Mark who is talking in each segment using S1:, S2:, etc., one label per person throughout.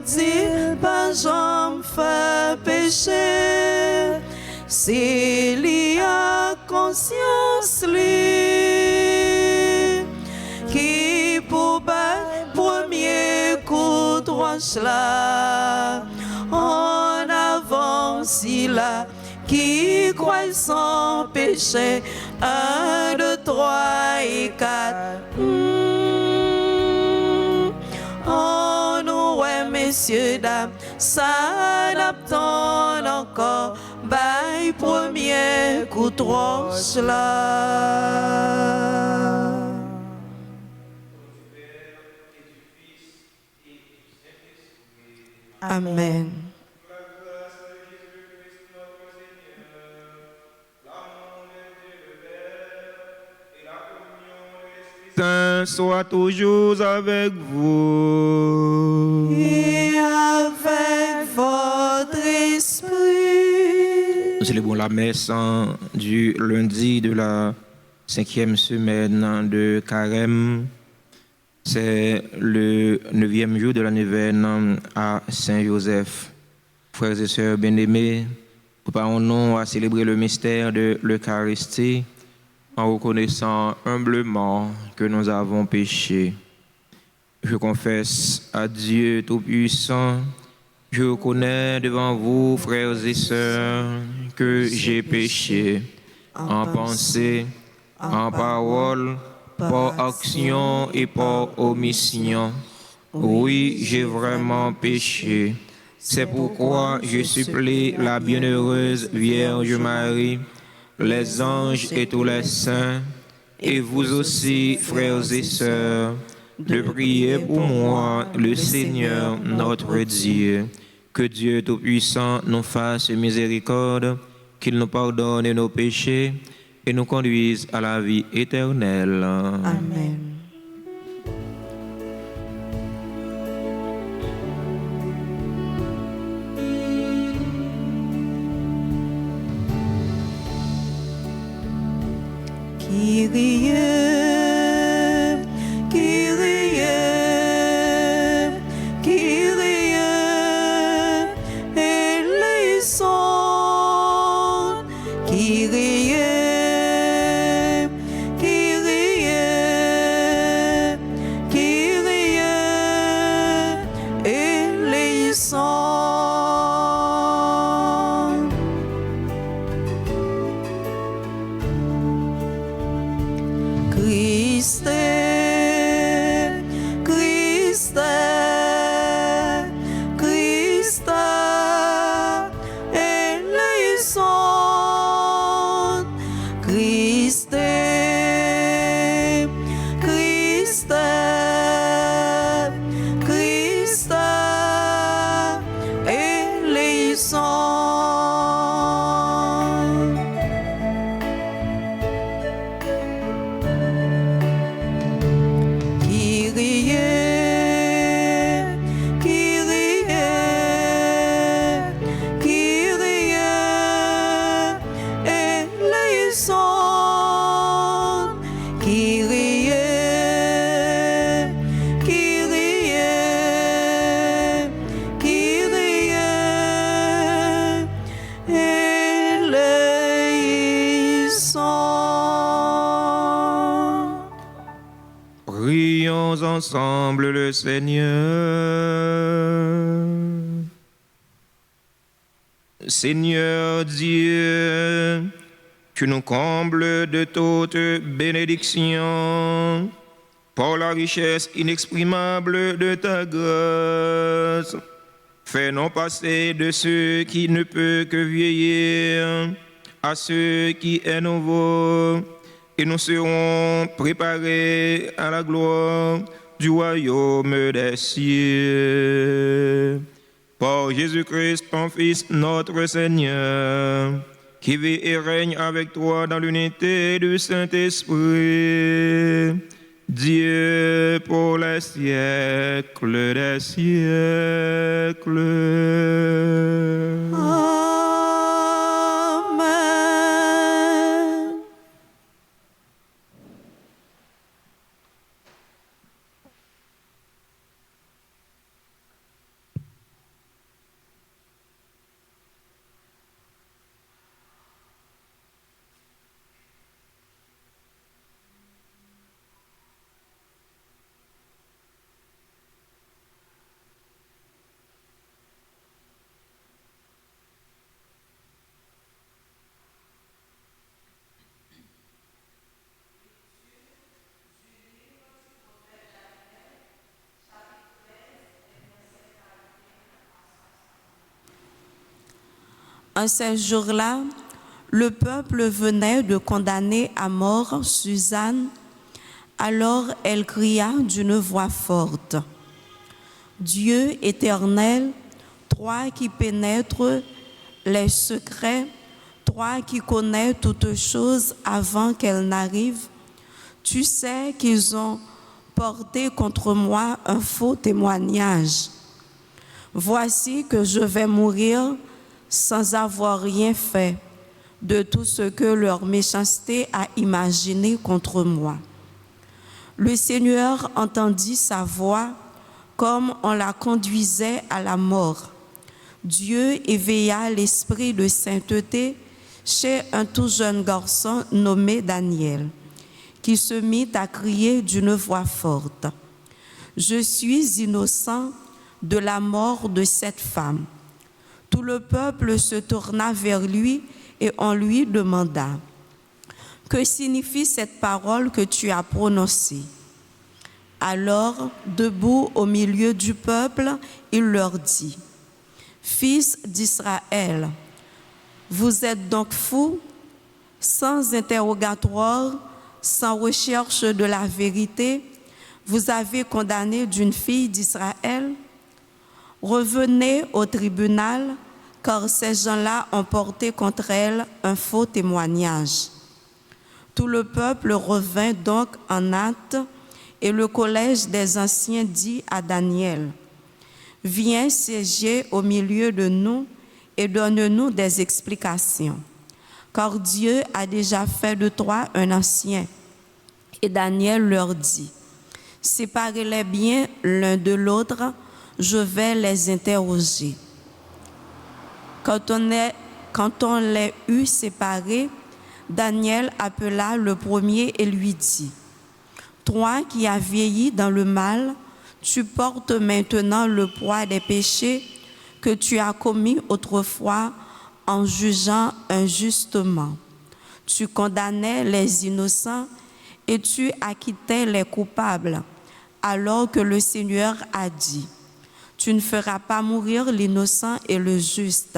S1: dit pas jamais fait péché, s'il y a conscience lui, qui pour premier coup droit là, en avance là, qui croit sans péché, 1, 2, 3 et 4. Oh, nous, ouais, messieurs, dames, ça n'attend encore, bail premier coup trop là. Amen.
S2: Saint soit toujours avec vous.
S1: Et avec votre esprit.
S2: Nous célébrons la messe du lundi de la 5e semaine de Carême. C'est le 9e jour de la neuvaine à Saint-Joseph. Frères et sœurs bien-aimés, préparons-nous à célébrer le mystère de l'Eucharistie en reconnaissant humblement que nous avons péché. Je confesse à Dieu Tout-Puissant, je reconnais devant vous, frères et sœurs, que j'ai péché en pensée, en parole, par action et par omission. Oui, j'ai vraiment péché. C'est pourquoi je supplie la bienheureuse Vierge Marie, les anges et tous les saints, et vous aussi, frères et sœurs, de prier pour moi, le Seigneur notre Dieu. Que Dieu Tout-Puissant nous fasse miséricorde, qu'il nous pardonne nos péchés et nous conduise à la vie éternelle.
S1: Amen. Kyrie, Kyrie, Kyrie, eleison. Kyrie, Kyrie, Kyrie, eleison. Christe, Christe, Christe, eleison. Christe, Christe, Christe, eleison. Kyrie, Kyrie, Kyrie, eleison. Kyrie, Kyrie, Kyrie, eleison.
S2: Prions ensemble le Seigneur. Seigneur Dieu, tu nous combles de toute bénédiction par la richesse inexprimable de ta grâce. Fais-nous passer de ceux qui ne peuvent que vieillir à ceux qui est nouveau, et nous serons préparés à la gloire du royaume des cieux. Par Jésus-Christ, ton Fils, notre Seigneur, qui vit et règne avec toi dans l'unité du Saint-Esprit, Dieu pour les siècles des siècles.
S1: Amen.
S3: En ces jours-là, le peuple venait de condamner à mort Suzanne. Alors elle cria d'une voix forte: Dieu éternel, toi qui pénètres les secrets, toi qui connais toutes choses avant qu'elles n'arrivent, tu sais qu'ils ont porté contre moi un faux témoignage. Voici que je vais mourir sans avoir rien fait de tout ce que leur méchanceté a imaginé contre moi. Le Seigneur entendit sa voix comme on la conduisait à la mort. Dieu éveilla l'esprit de sainteté chez un tout jeune garçon nommé Daniel, qui se mit à crier d'une voix forte: Je suis innocent de la mort de cette femme. Tout le peuple se tourna vers lui et on lui demanda: Que signifie cette parole que tu as prononcée? Alors, debout au milieu du peuple, il leur dit: Fils d'Israël, vous êtes donc fous, sans interrogatoire, sans recherche de la vérité, vous avez condamné d'une fille d'Israël? Revenez au tribunal, car ces gens-là ont porté contre elle un faux témoignage. Tout le peuple revint donc en hâte, et le collège des anciens dit à Daniel: Viens siéger au milieu de nous et donne-nous des explications, car Dieu a déjà fait de toi un ancien. Et Daniel leur dit: Séparez-les bien l'un de l'autre, je vais les interroger. Quand on les eut séparés, Daniel appela le premier et lui dit: Toi qui as vieilli dans le mal, tu portes maintenant le poids des péchés que tu as commis autrefois en jugeant injustement. Tu condamnais les innocents et tu acquittais les coupables, alors que le Seigneur a dit: Tu ne feras pas mourir l'innocent et le juste.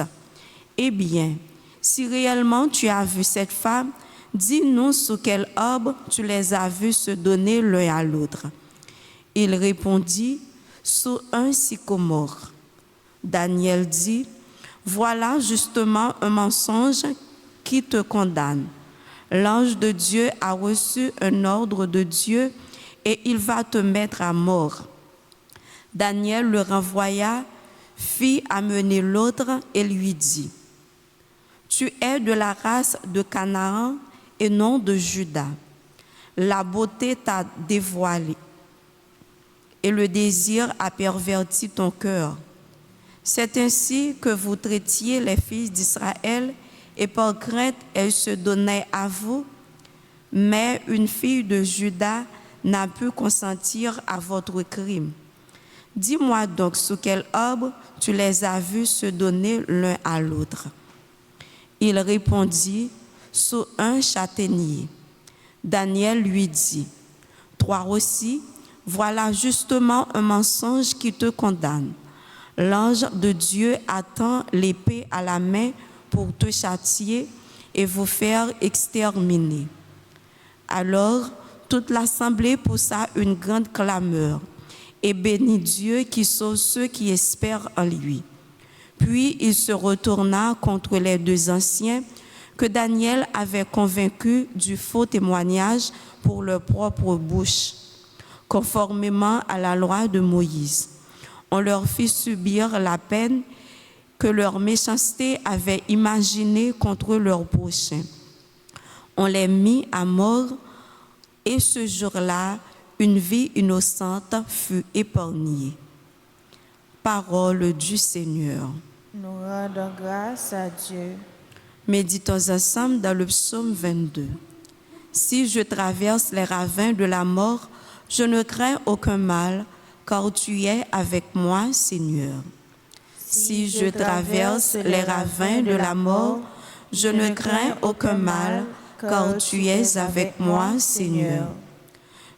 S3: Eh bien, si réellement tu as vu cette femme, dis-nous sous quel arbre tu les as vus se donner l'un à l'autre. Il répondit: Sous un sycomore. Daniel dit: Voilà justement un mensonge qui te condamne. L'ange de Dieu a reçu un ordre de Dieu et il va te mettre à mort. Daniel le renvoya, fit amener l'autre et lui dit: Tu es de la race de Canaan et non de Juda. La beauté t'a dévoilé et le désir a perverti ton cœur. C'est ainsi que vous traitiez les fils d'Israël et par crainte elles se donnaient à vous. Mais une fille de Juda n'a pu consentir à votre crime. Dis-moi donc sous quel arbre tu les as vus se donner l'un à l'autre. Il répondit: Sous un châtaignier. Daniel lui dit: Toi aussi, voilà justement un mensonge qui te condamne. L'ange de Dieu attend l'épée à la main pour te châtier et vous faire exterminer. Alors, toute l'assemblée poussa une grande clameur et bénit Dieu qui sauve ceux qui espèrent en lui. Puis il se retourna contre les deux anciens que Daniel avait convaincus du faux témoignage pour leur propre bouche, conformément à la loi de Moïse. On leur fit subir la peine que leur méchanceté avait imaginée contre leur prochain. On les mit à mort et ce jour-là, une vie innocente fut épargnée. Parole du Seigneur.
S4: Nous rendons grâce à Dieu.
S3: Méditons ensemble dans le psaume 22. Si je traverse les ravins de la mort, je ne crains aucun mal, car tu es avec moi, Seigneur. Si je traverse les ravins de la mort, je ne crains aucun mal, car tu es avec moi, Seigneur.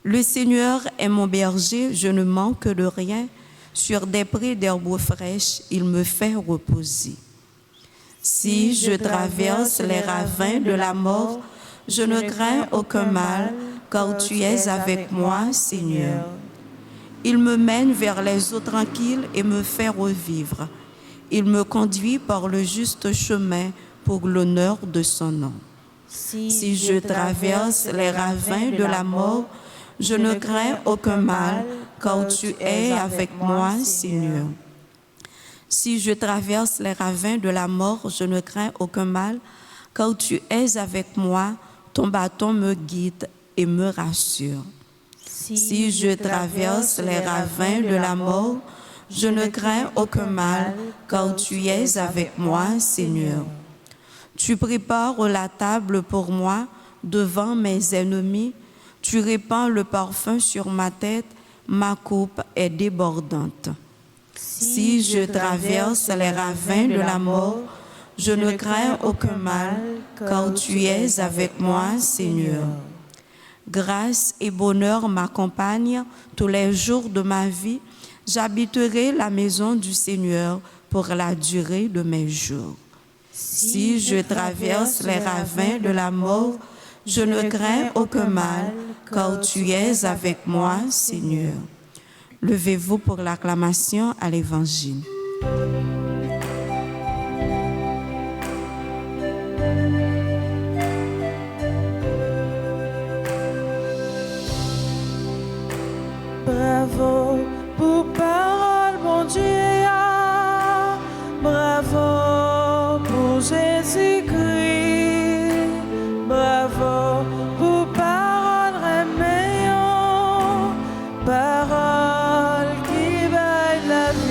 S3: Le Seigneur est mon berger, je ne manque de rien. Sur des prés d'herbes fraîches, il me fait reposer. Si je traverse les ravins de la mort, je ne crains aucun mal, car tu es avec moi, Seigneur. Il me mène vers les eaux tranquilles et me fait revivre. Il me conduit par le juste chemin pour l'honneur de son nom. Si je traverse les ravins de la mort, je ne crains aucun mal, car tu es avec moi, Seigneur. Si je traverse les ravins de la mort, je ne crains aucun mal, car tu es avec moi, ton bâton me guide et me rassure. Si je traverse les ravins de la mort, je ne crains aucun mal, car tu es avec moi, Seigneur. Tu prépares la table pour moi devant mes ennemis. Tu répands le parfum sur ma tête, ma coupe est débordante. Si je traverse les ravins de la mort, je ne crains aucun mal, car tu es avec moi, Seigneur. Grâce et bonheur m'accompagnent tous les jours de ma vie. J'habiterai la maison du Seigneur pour la durée de mes jours. Si je traverse les ravins de la mort, je ne crains aucun mal, car tu es avec moi, Seigneur. Levez-vous pour l'acclamation à l'Évangile.
S4: Bravo pour parole, mon Dieu. Bravo pour Jésus-Christ. Bravo pour parole remeillon. Parole qui baille la vie.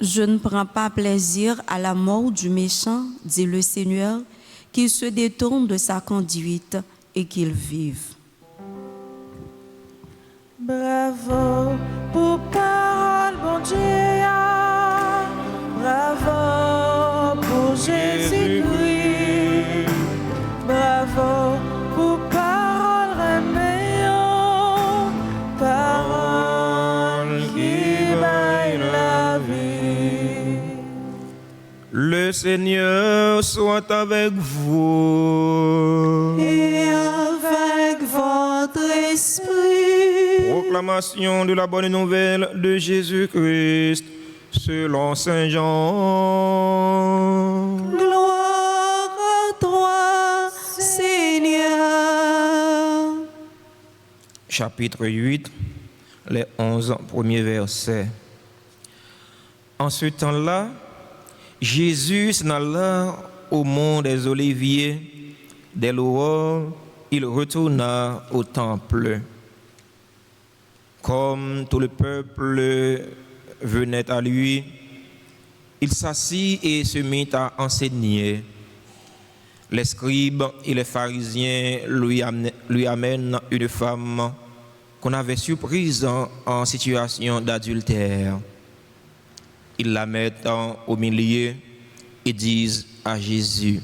S3: Je ne prends pas plaisir à la mort du méchant, dit le Seigneur, qu'il se détourne de sa conduite et qu'il vive.
S4: Bravo pour parole, mon Dieu. Bravo pour Jésus-Christ. Bravo pour parole remeillon. Parole qui baille la vie.
S2: Le Seigneur soit avec vous.
S1: Et avec votre esprit.
S2: Proclamation de la bonne nouvelle de Jésus-Christ selon Saint Jean.
S1: Gloire à toi, Seigneur.
S2: Chapitre 8, les 11 premiers versets. En ce temps-là, Jésus s'en alla au mont des Oliviers. Dès l'aurore, il retourna au temple. Comme tout le peuple venait à lui, il s'assit et se mit à enseigner. Les scribes et les pharisiens lui amènent une femme qu'on avait surprise en situation d'adultère. Ils la mettent au milieu et disent à Jésus: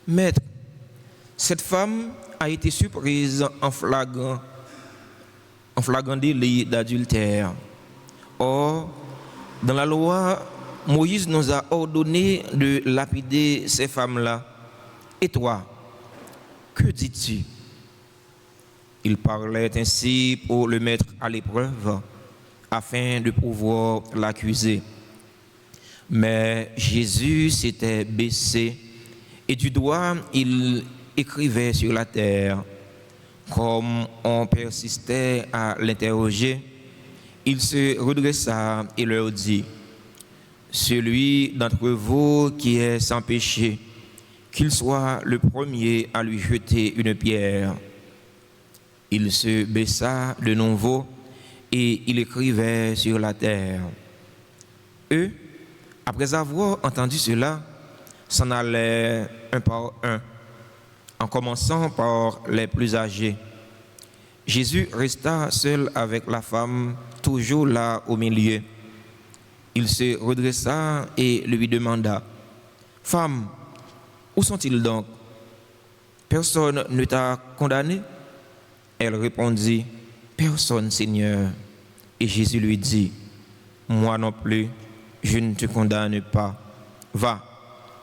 S2: Maître, cette femme a été surprise en flagrant délit d'adultère. Or, dans la loi, Moïse nous a ordonné de lapider ces femmes-là. Et toi, que dis-tu? Il parlait ainsi pour le mettre à l'épreuve, afin de pouvoir l'accuser. Mais Jésus s'était baissé et du doigt il écrivait sur la terre. Comme on persistait à l'interroger, il se redressa et leur dit: Celui d'entre vous qui est sans péché, qu'il soit le premier à lui jeter une pierre. Il se baissa de nouveau et il écrivait sur la terre. Eux, après avoir entendu cela, s'en allaient un par un, en commençant par les plus âgés. Jésus resta seul avec la femme, toujours là au milieu. Il se redressa et lui demanda: Femme, où sont-ils donc? Personne ne t'a condamné? Elle répondit: Personne, Seigneur. Et Jésus lui dit: Moi non plus, je ne te condamne pas. Va,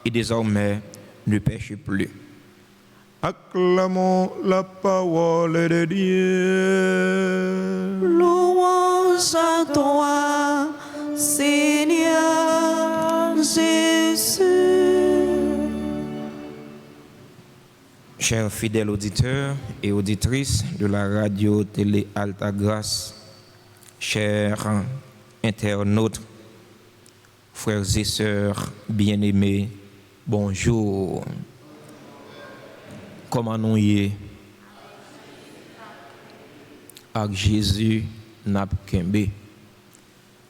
S2: et désormais, ne pêche plus. Acclamons la parole de Dieu.
S1: Louange à toi, Seigneur Jésus.
S2: Chers fidèles auditeurs et auditrices de la radio télé Alta Grâce, chers internautes, frères et sœurs bien-aimés, bonjour. Comment nous y est? Avec Jésus n'a qu'un.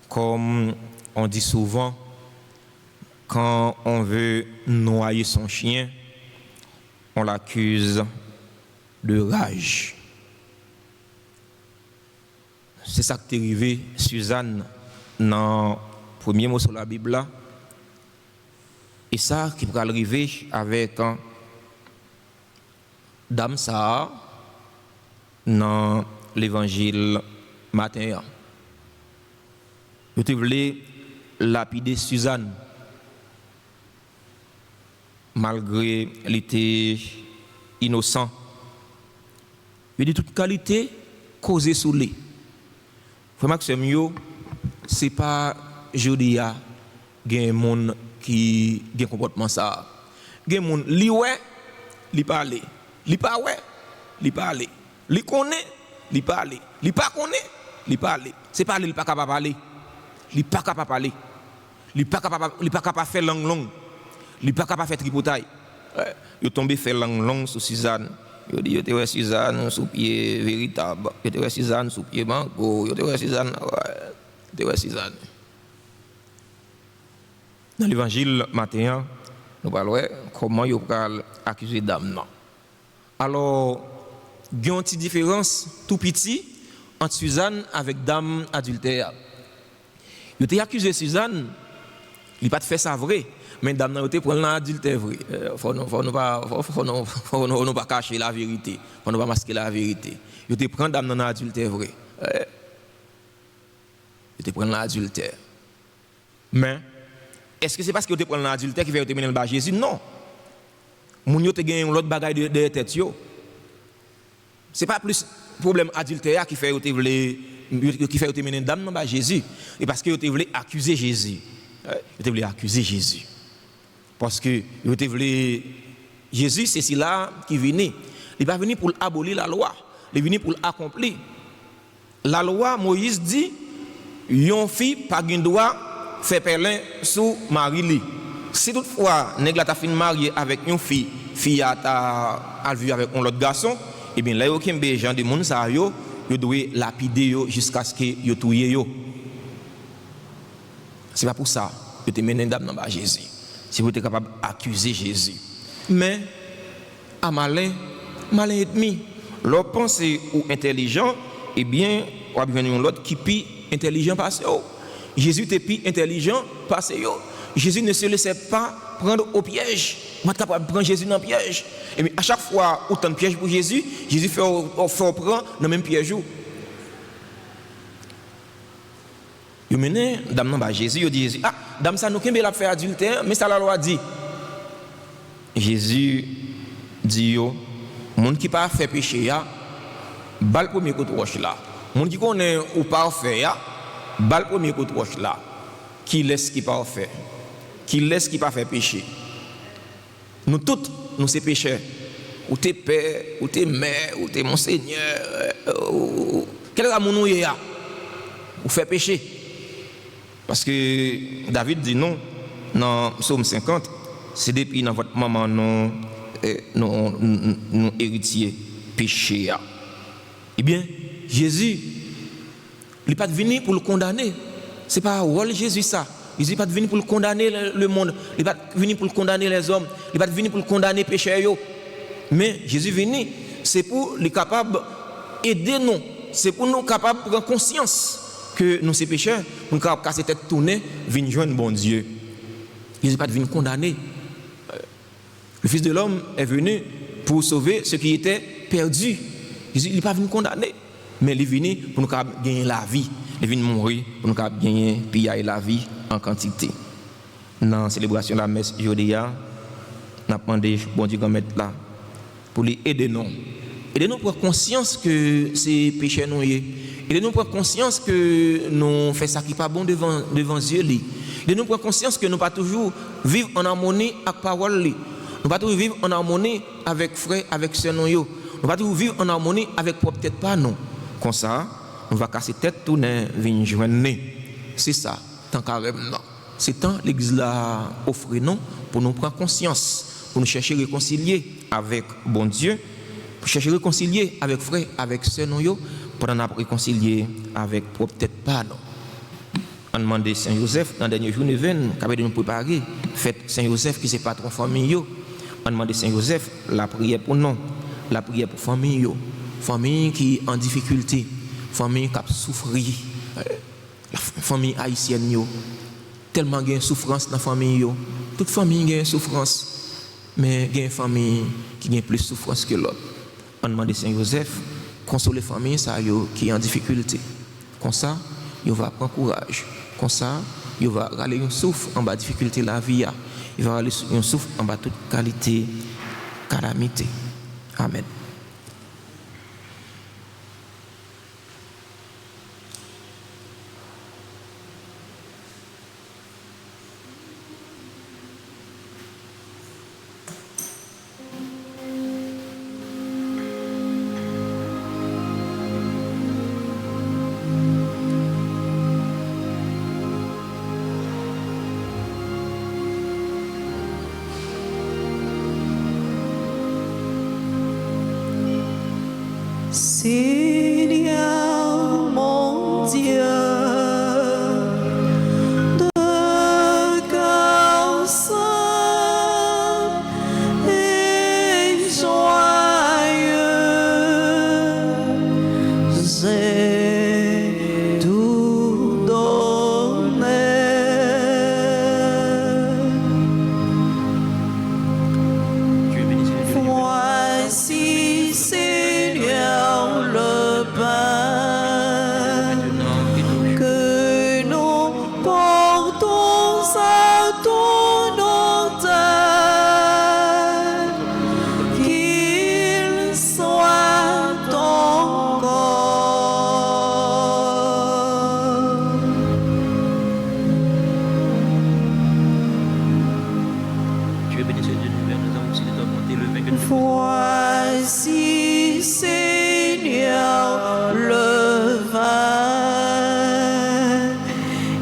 S2: Comme on dit souvent, quand on veut noyer son chien, on l'accuse de rage. C'est ça qui est arrivé, Suzanne, dans le premier mot sur la Bible là. Et ça qui peut arriver avec Dame Sarah dans l'évangile matin. Je voulais lapider Suzanne. Malgré qu'elle était innocent. Il dit toute qualité causée sous lui. Frère Maxime, ce n'est pas jodi a gen moun qui gen comportement ça. Gen moun li ouais, li parler. Li pas ouais, li parler. Li connaît, li parler. Li pas connaît, li parler. C'est parler, li pas capable parler. Li pas capable parler. Li pas capable faire langue longue. Il n'est pas capable de faire tripotaille. Il est tombé faire langue longue sur Suzanne. Il dit, il était Suzanne sous pied véritable. Il était Suzanne sous pied mango. Il était Suzanne. Il était Suzanne. Dans l'évangile matin, nous parlons comment il peut accuser dame. Alors, il y a une petite différence tout petit entre Suzanne avec dame adultère. Il a accusé Suzanne, il n'a pas fait ça vrai. Mais dame n'a pas pris l'adultère vrai. Faut pas cacher la vérité. Faut pas masquer la vérité. Il te prend dame dans l'adultère vrai. Il te prend l'adultère. Mais est-ce que c'est parce que tu prend l'adultère qui fait te mener le bas Jésus? Non. Moun yo te gagne l'autre bagaille de tête yo. C'est pas plus problème adultère qui fait te mener dame dans bas Jésus. Et parce que tu voulais accuser Jésus. Tu voulais accuser Jésus. Parce que Jésus, c'est celui-là qui venait. Il n'est pas venu pour abolir la loi. Il est venu pour l'accomplir. La loi, Moïse dit, yon fille pas de droit faire pelin sous mari. Si toutefois, nèg la ta fin marié avec une fille a vu avec un autre garçon, et bien là, il y a aucun gens de monde ça yo doit lapider yo jusqu'à ce que yo touye yo. C'est pas pour ça que tu mené dame dans Jésus. Si vous êtes capable d'accuser Jésus. Mais, à malin ennemi, l'on pense ou intelligent, eh bien, on va venir l'autre qui est intelligent parce que Jésus était plus intelligent parce que Jésus ne se laissait pas prendre au piège. On est capable de prendre Jésus dans le piège. Et bien, à chaque fois où tu as un piège pour Jésus, Jésus fait prendre dans le même piège. Il mène dame non Jésus, il dit ah dame ça nous kembe la fait adultère mais ça la loi dit. Jésus dit yo monde qui pas fait péché ya bal premier coup de roche là. Monde qui connaît ou parfait ya bal premier coup de roche là. Qui laisse qui parfait? Qui laisse qui pas fait péché? Nous tous nous c'est pécheurs. Ou t'es père, ou t'es mère, ou t'es monseigneur, quel est mon ya? Ou fait péché? Parce que David dit non, dans Psaume 50, c'est depuis dans votre maman non héritier péché. Eh bien, Jésus, il n'est pas venu pour le condamner. Ce n'est pas rôle Jésus ça. Jésus n'est pas venu pour le condamner le monde. Il n'est pas venu pour le condamner les hommes. Il n'est pas venu pour le condamner les pécheurs. Mais Jésus est venu, c'est pour les capables d'aider nous. C'est pour nous capables de prendre conscience que nous sommes pécheurs, pour nous casser tête tournée, venir joindre bon Dieu. Jésus n'est pas venu condamner. Le Fils de l'homme est venu pour sauver ceux qui étaient perdus. Jésus n'est pas venu condamner, mais il est venu pour nous gagner la vie. Il est venu mourir pour nous gagner la vie en quantité. Dans la célébration de la messe aujourd'hui, nous avons demandé bon Dieu mettre là pour lui aider nous. Aider nous prendre conscience que c'est péché nous. Aider nous prendre conscience que nous faisons ça qui n'est pas bon devant Dieu. Aider nous prendre conscience que nous ne pas toujours vivre en harmonie avec la parole. Nous ne pas toujours vivre en harmonie avec frères, avec sœurs. Nous ne pas toujours vivre en harmonie avec propre tête pas nous. Comme ça, on va casser tête tout venir joindre. C'est ça, tant carême non. C'est tant l'église là offre non pour nous prendre conscience, pour nous chercher à réconcilier avec bon Dieu, pour chercher à réconcilier avec frères, avec sœurs nous, pour nous réconcilier avec propre tête pas non. On demande Saint Joseph dans la dernière journée capable de nous préparer fête Saint Joseph qui c'est patron famille. On demande Saint Joseph la prière pour nous, la prière pour famille, famille qui est en difficulté, famille qui a souffert, la famille haïtienne tellement il y a une souffrance dans la famille. Toute famille a une souffrance, mais il y a une famille qui a plus de souffrance que l'autre. On demande Saint Joseph consoler la famille qui est en difficulté. Comme ça, il va prendre courage. Comme ça, il va râler un souffle en bas de difficulté de la vie. Il va râler un souffle en bas de toute qualité, calamité. Amen.
S1: Seigneur mon Dieu, de cœur saint et joyeux, j'ai tout donné. Voici Seigneur le pain que nous portons à ton autel, qu'il soit ton corps.
S2: Tu es béni, Dieu de l'univers, nous avons aussi d'augmenter le vin que nous
S1: Voici Seigneur le vin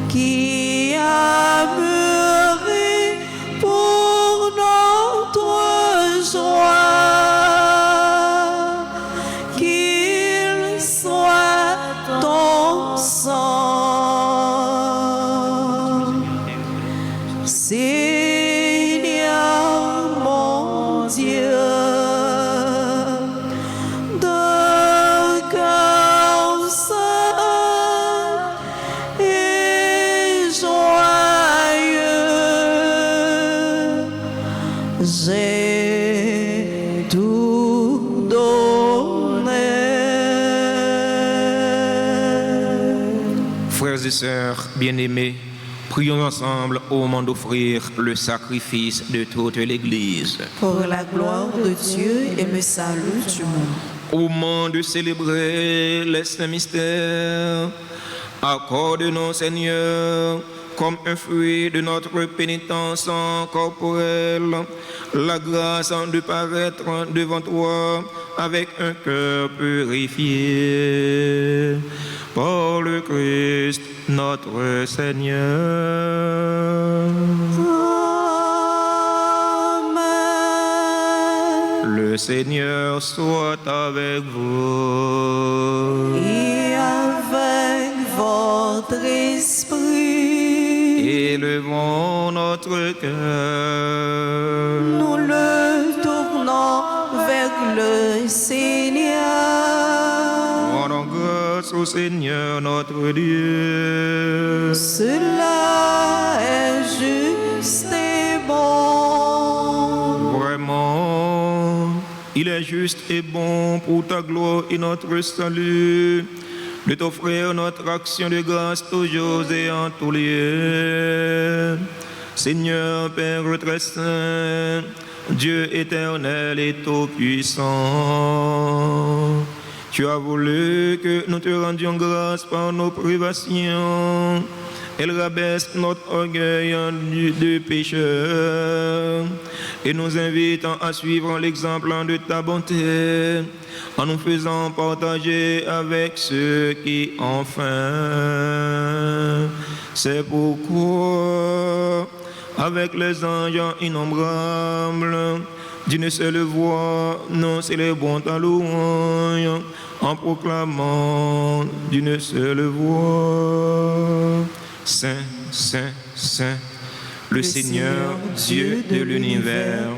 S1: qui a mûri pour notre joie, qu'il soit ton sang. Seigneur mon Dieu, de cœur saint et joyeux, j'ai tout donné.
S2: Frères et sœurs bien-aimés, prions ensemble au moment d'offrir le sacrifice de toute l'Église.
S3: Pour la gloire de Dieu et le salut du monde.
S2: Au moment de célébrer les saints mystères, accorde-nous, Seigneur, comme un fruit de notre pénitence corporelle, la grâce de paraître devant toi avec un cœur purifié. Par le Christ, notre Seigneur.
S1: Amen.
S2: Le Seigneur soit avec vous.
S1: Et avec votre esprit,
S2: Élevons notre cœur.
S1: nous le tournons vers le Seigneur.
S2: Rendons grâce au Seigneur notre Dieu.
S1: Cela est juste et bon.
S2: Vraiment, il est juste et bon pour ta gloire et notre salut de t'offrir notre action de grâce toujours et en tout lieu. Seigneur, Père très saint, Dieu éternel et tout-puissant, tu as voulu que nous te rendions grâce par nos privations. Elle rabaisse notre orgueil de pécheur et nous invitant à suivre l'exemple de ta bonté en nous faisant partager avec ceux qui ont faim. C'est pourquoi, avec les anges innombrables, d'une seule voix, nous célébrons ta louange en proclamant d'une seule voix: Saint, Saint, Saint, le Seigneur, Dieu de l'univers.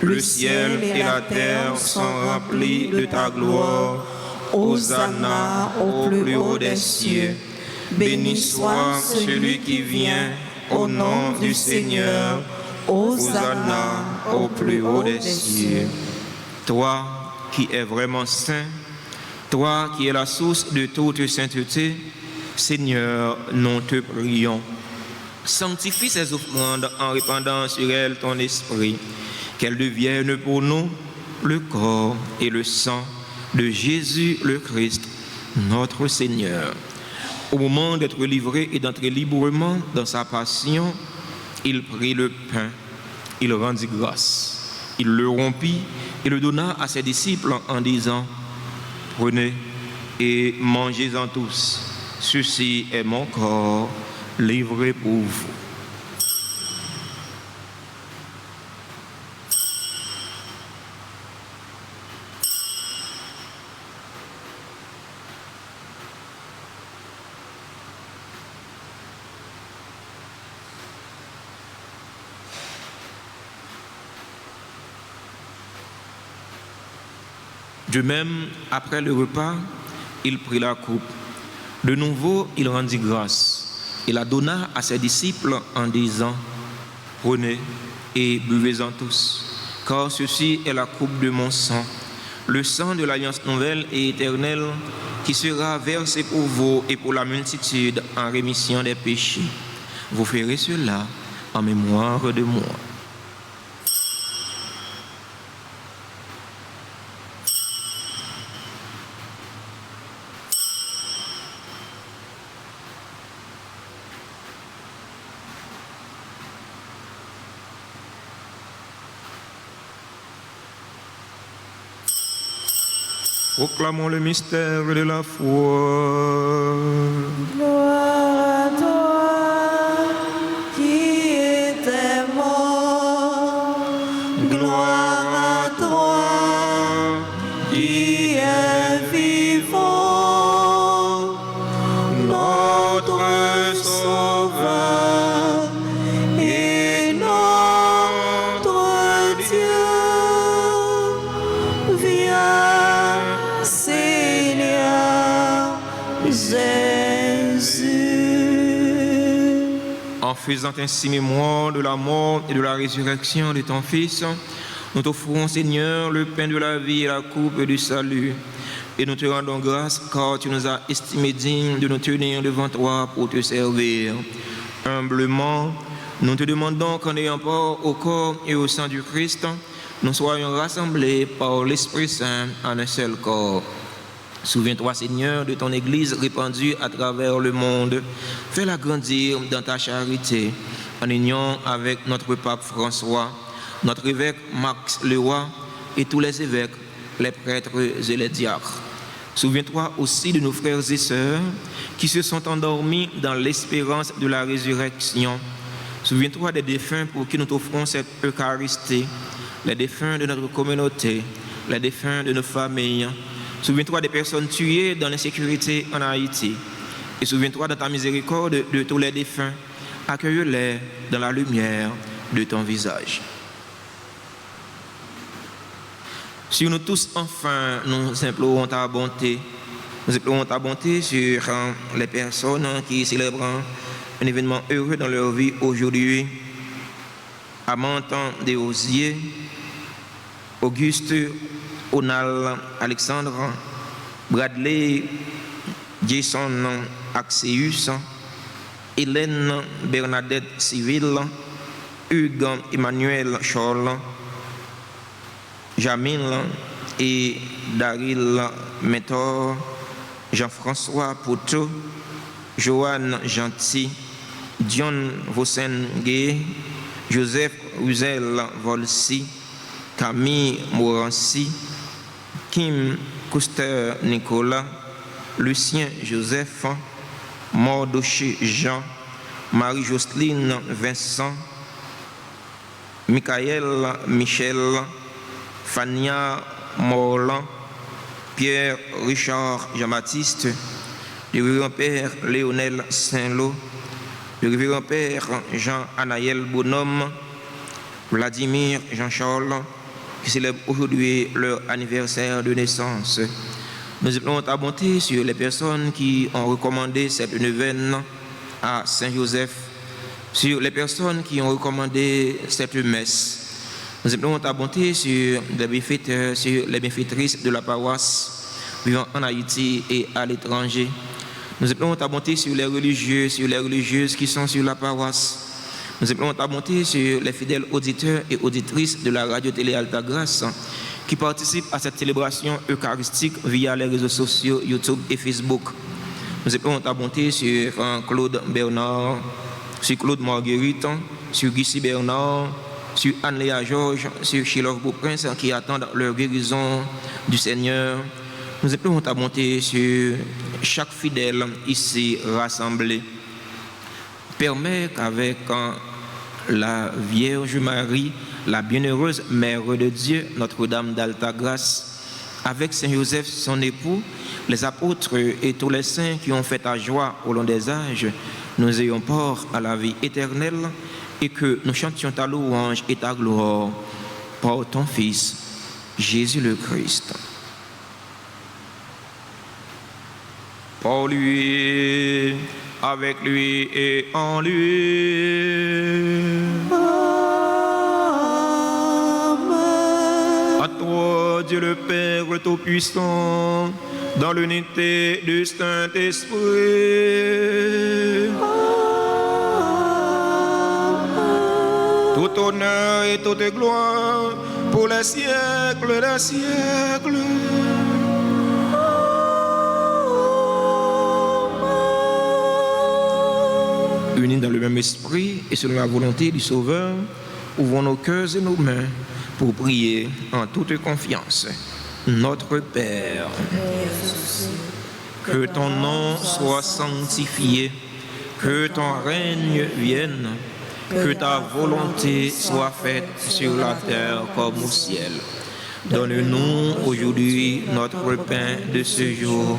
S2: Le ciel et la terre sont remplis de ta gloire. Hosanna au plus haut des cieux. Béni soit celui qui vient au nom du Seigneur. Hosanna au plus haut des cieux. Toi qui es vraiment saint, toi qui es la source de toute sainteté, Seigneur, nous te prions. Sanctifie ces offrandes en répandant sur elles ton esprit, qu'elles deviennent pour nous le corps et le sang de Jésus le Christ, notre Seigneur. Au moment d'être livré et d'entrer librement dans sa passion, il prit le pain, il rendit grâce, il le rompit et le donna à ses disciples en disant: Prenez et mangez-en tous. Ceci est mon corps livré pour vous. De même, après le repas, il prit la coupe. De nouveau, il rendit grâce. Il la donna à ses disciples en disant: Prenez et buvez-en tous, car ceci est la coupe de mon sang, le sang de l'alliance nouvelle et éternelle, qui sera versé pour vous et pour la multitude en rémission des péchés. Vous ferez cela en mémoire de moi. Proclamons le mystère de la foi.
S4: Gloire à toi qui étais mort.
S1: Gloire à toi qui es vivant, notre Sauveur et notre Dieu. Viens, Seigneur Jésus.
S2: En faisant ainsi mémoire de la mort et de la résurrection de ton Fils, nous t'offrons, Seigneur, le pain de la vie et la coupe du salut. Et nous te rendons grâce car tu nous as estimés dignes de nous tenir devant toi pour te servir. Humblement, nous te demandons qu'en ayant part au corps et au sang du Christ, nous soyons rassemblés par l'Esprit Saint en un seul corps. Souviens-toi, Seigneur, de ton Église répandue à travers le monde. Fais-la grandir dans ta charité, en union avec notre pape François, notre évêque Max Leroy et tous les évêques, les prêtres et les diacres. Souviens-toi aussi de nos frères et sœurs qui se sont endormis dans l'espérance de la résurrection. Souviens-toi des défunts pour qui nous t'offrons cette Eucharistie, les défunts de notre communauté, les défunts de nos familles. Souviens-toi des personnes tuées dans l'insécurité en Haïti. Et souviens-toi dans ta miséricorde de tous les défunts. Accueille-les dans la lumière de ton visage. Sur nous tous, enfin, nous implorons ta bonté. Nous implorons ta bonté sur les personnes qui célèbrent un événement heureux dans leur vie aujourd'hui. Amante Desosiers, Auguste Onal Alexandre, Bradley Jason Axeus, Hélène Bernadette Civil, Hugues Emmanuel Scholl, Jamil et Daryl Mentor, Jean-François Poutot, Joanne Gentil, Dion Vossen-Gay, Joseph Ruzel Volsi, Camille Morancy, Kim Couster Nicolas, Lucien Joseph, Mordoché Jean, Marie-Jocelyne Vincent, Michael Michel, Fania Morlan, Pierre Richard Jean-Baptiste, le révérend Père Léonel Saint-Lô, le révérend Père Jean-Anaël Bonhomme, Vladimir Jean-Charles, qui célèbrent aujourd'hui leur anniversaire de naissance. Nous appelons ta bonté sur les personnes qui ont recommandé cette neuvaine à Saint-Joseph, sur les personnes qui ont recommandé cette messe. Nous appelons ta bonté sur les bienfaiteurs, sur les bienfaitrices de la paroisse vivant en Haïti et à l'étranger. Nous appelons ta bonté sur les religieux, sur les religieuses qui sont sur la paroisse. Nous appelons ta bonté sur les fidèles auditeurs et auditrices de la radio-télé Alta Grâce qui participent à cette célébration eucharistique via les réseaux sociaux YouTube et Facebook. Nous appelons ta bonté sur Claude Bernard, sur Claude Marguerite, sur Guissy Bernard, sur Anne-Léa Georges, sur Chilov Beauprince qui attendent leur guérison du Seigneur. Nous appelons ta bonté sur chaque fidèle ici rassemblé. Permets qu'avec la Vierge Marie, la bienheureuse Mère de Dieu, Notre-Dame d'Alta Grâce, avec Saint Joseph, son époux, les apôtres et tous les saints qui ont fait ta joie au long des âges, nous ayons part à la vie éternelle et que nous chantions ta louange et ta gloire par ton Fils, Jésus le Christ. Par lui, avec lui et en lui.
S1: Amen.
S2: À toi, Dieu le Père Tout-Puissant, dans l'unité du Saint-Esprit. Tout honneur et toute gloire pour les siècles des siècles. Unis dans le même esprit et selon la volonté du Sauveur, ouvrons nos cœurs et nos mains pour prier en toute confiance. Notre Père, que ton nom soit sanctifié, que ton règne vienne, que ta volonté soit faite sur la terre comme au ciel. Donne-nous aujourd'hui notre pain de ce jour.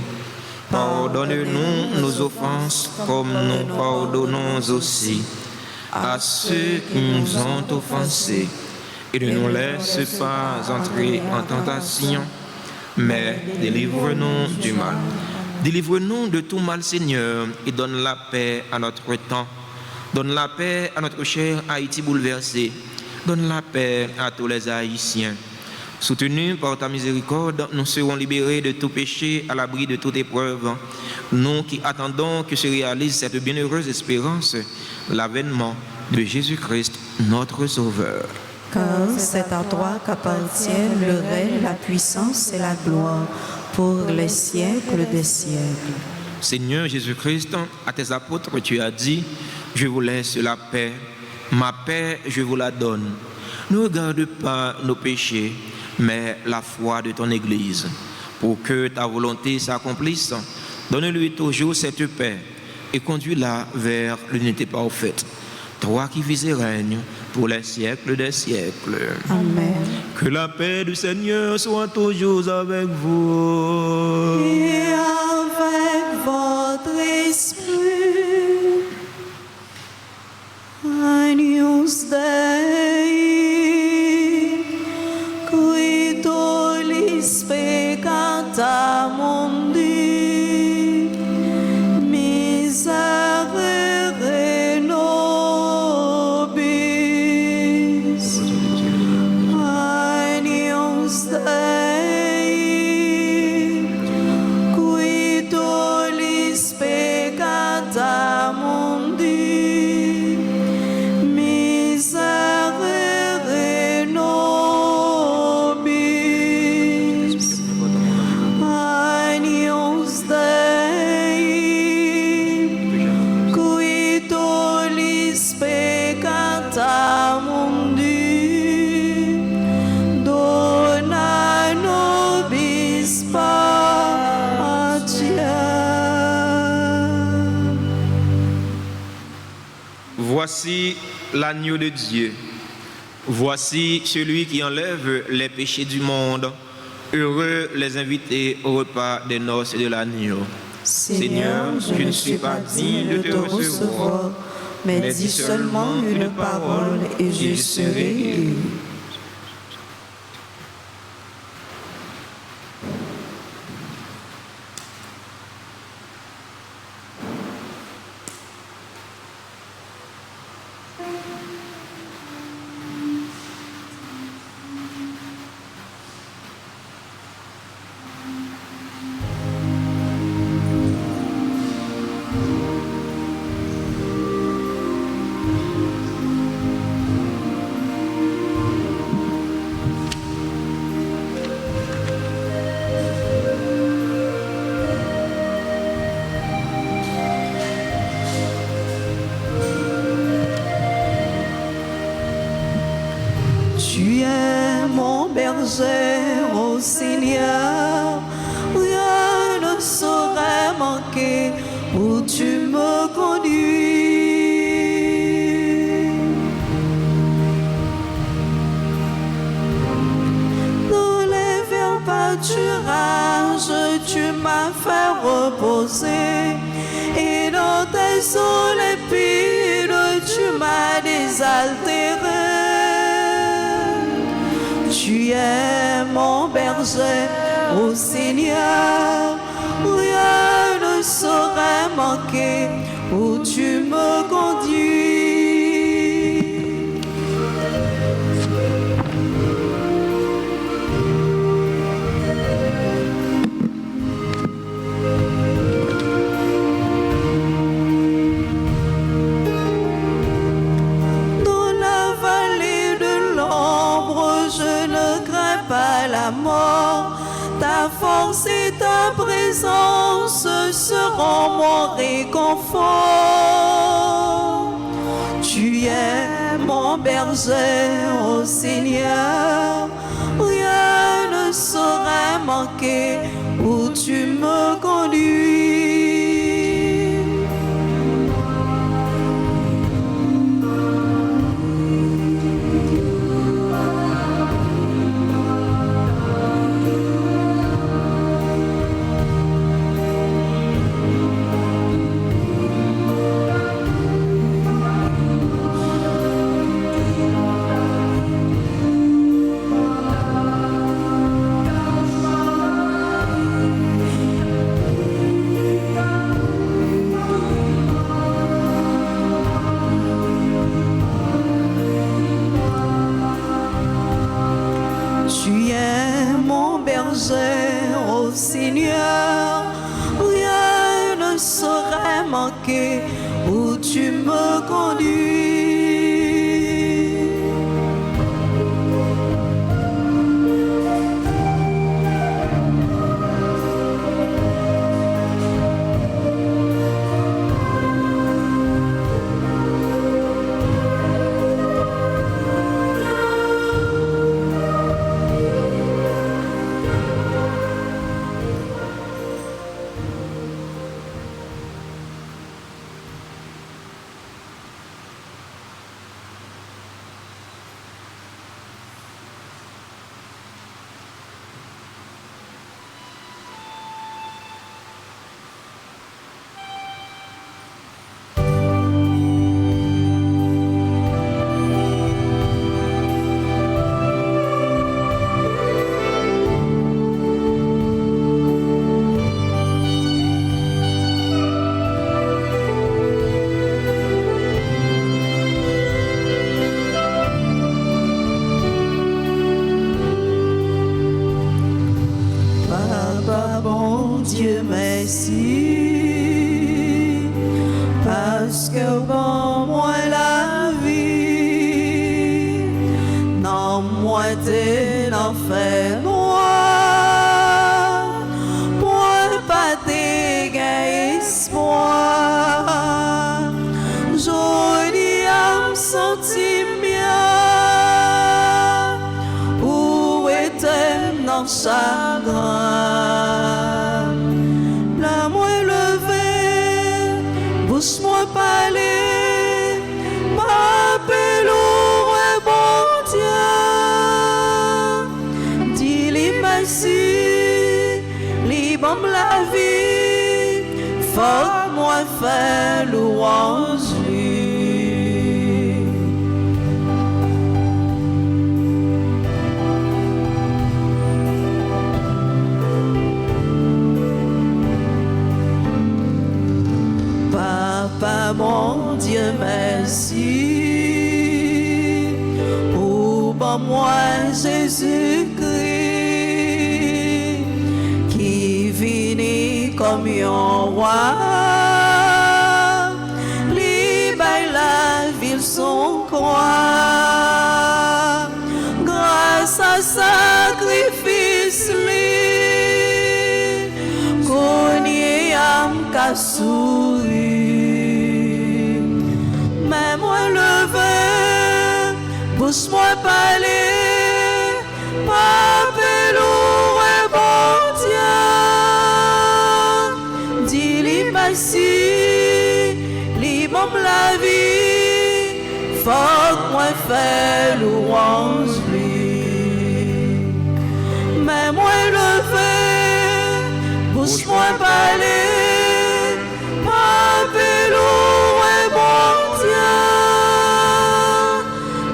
S2: Pardonne-nous nos offenses comme nous pardonnons aussi à ceux qui nous ont offensés. Et ne nous laisse pas entrer en tentation, mais délivre-nous du mal. Délivre-nous de tout mal, Seigneur, et donne la paix à notre temps. Donne la paix à notre cher Haïti bouleversé. Donne la paix à tous les Haïtiens. Soutenus par ta miséricorde, nous serons libérés de tout péché, à l'abri de toute épreuve. Nous qui attendons que se réalise cette bienheureuse espérance, l'avènement de Jésus-Christ, notre Sauveur.
S3: Car c'est à toi qu'appartiennent le règne, la puissance et la gloire pour les siècles des siècles.
S2: Seigneur Jésus-Christ, à tes apôtres, tu as dit, je vous laisse la paix, ma paix je vous la donne. Ne regarde pas nos péchés, mais la foi de ton Église. Pour que ta volonté s'accomplisse, donne-lui toujours cette paix et conduis-la vers l'unité parfaite. Toi qui vis et règnes pour les siècles des siècles.
S3: Amen.
S2: Que la paix du Seigneur soit toujours avec vous.
S1: Et avec votre esprit. Agnus Dei, qui tollis peccata mundi, miserere nobis. Agnus Dei, qui tollis
S2: Voici l'agneau de Dieu. Voici celui qui enlève les péchés du monde. Heureux les invités au repas des noces de l'agneau.
S1: Seigneur, je ne suis pas digne de te recevoir, mais dis seulement une parole et je serai guéri. Tu es mon berger, ô Seigneur, rien ne saurait manquer où tu me conduis. Dans les verts pâturages, tu m'as fait reposer, et dans tes eaux limpides, tu m'as désaltéré. Tu es mon berger, ô Seigneur, rien ne saurait manquer où tu me conduis. Dans la vallée de l'ombre, je ne crains pas la mort. Ta force et ta présence seront mon réconfort. Tu es mon berger, ô Seigneur, rien ne saurait manquer où tu me conduis. Tu es mon berger, ô Seigneur, rien ne saurait manquer où tu me conduis. Papa, bon Dieu, merci, parce que pour moi la vie, non, moi t'es l'enfer noir, moi pas t'es espoir, joli âme senti bien, où était mon chagrin. Bouche-moi parler, faut moi faire louange lui. Papa mon Dieu merci pour moi Jésus-Christ qui vient comme un roi, libère la ville son croix, grâce à sacrifice qu'on y a qu'à sourire. Mais moi levé, pousse-moi parler, pape loué bon Dieu. Dis-lui merci, lui-même la vie, faut que moi faire louange lui. Mais moi levé, pousse-moi parler, pape loué bon Dieu.